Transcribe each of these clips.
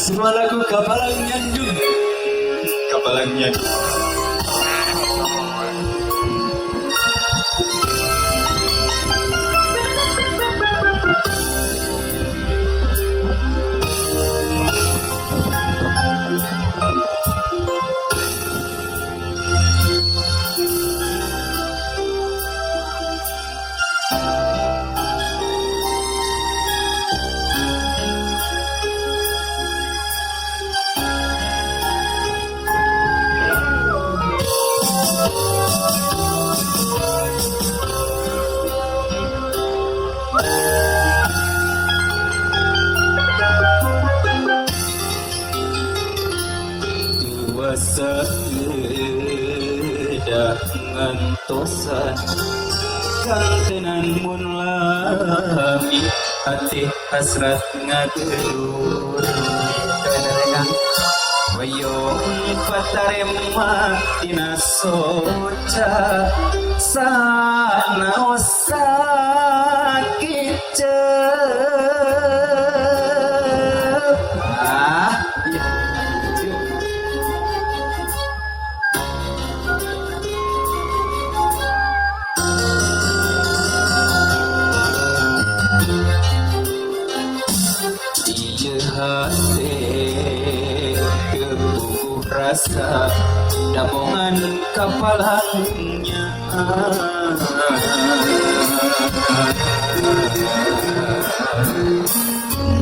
Sebuah lagu Kapalang Nyanjung. Kapalang Nyanjung. Sedah ngantosan kantenan mun lami hati hasrat ngagelut kadang wayong patarema dina soca sanaos sakit teguh rasa damongan kapalangnya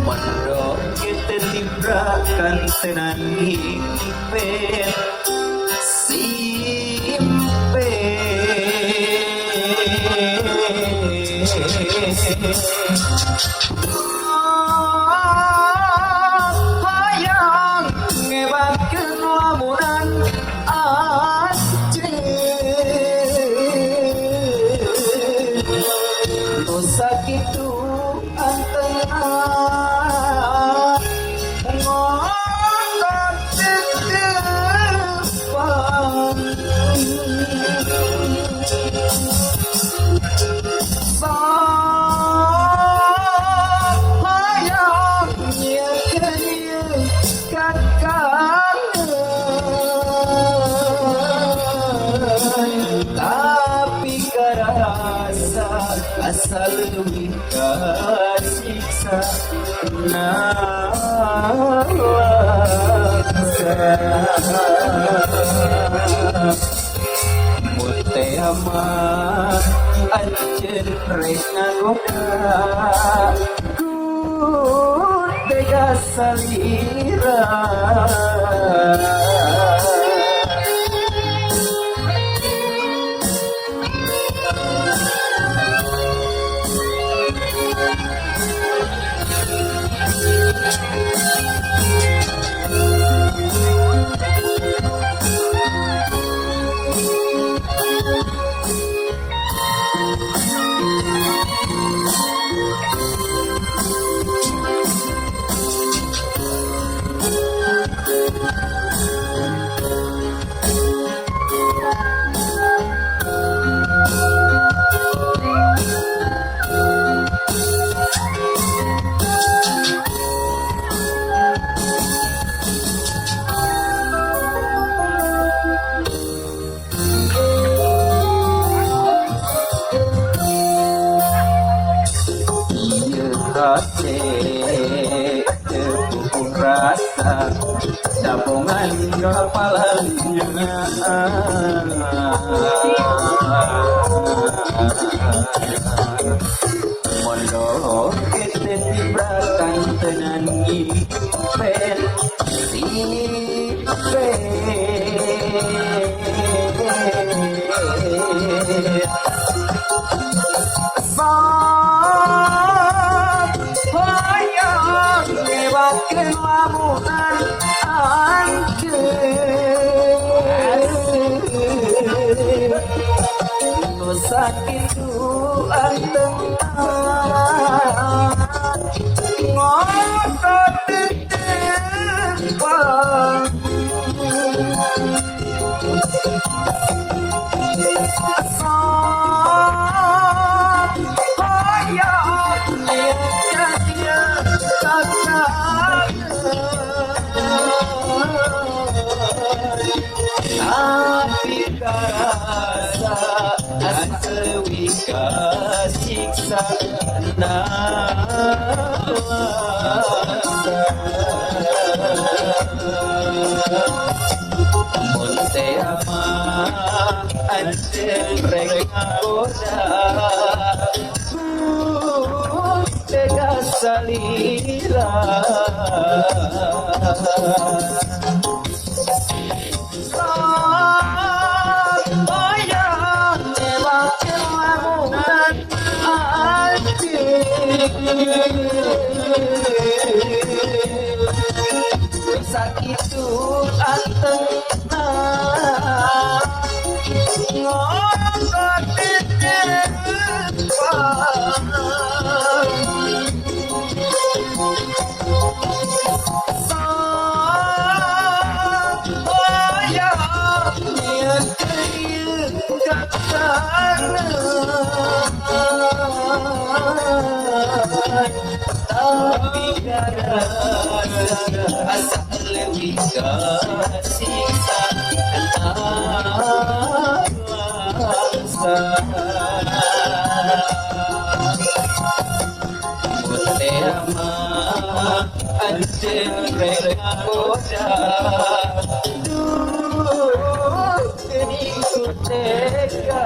mondok kita tibrakan tenan himpen simpen sakitu antena ngongkot depan sayang nyekenya kangen tapi karasa asal duit kasiksa nalaksa mute amat anjen rek ngagoda ku tega salira teguh rasa damongan kapalangnya mondok kita tibrakan tenan impen lewatkan lamunan anjir nu sakitu antena ngotot depan sayang nyekenya kangen asli kasiksa nawasa Monte ama anjel reka goda tega salira sakit itu anteng tapi gara-gara asal lebih kasih Mutema anjir reka goda ini ku tega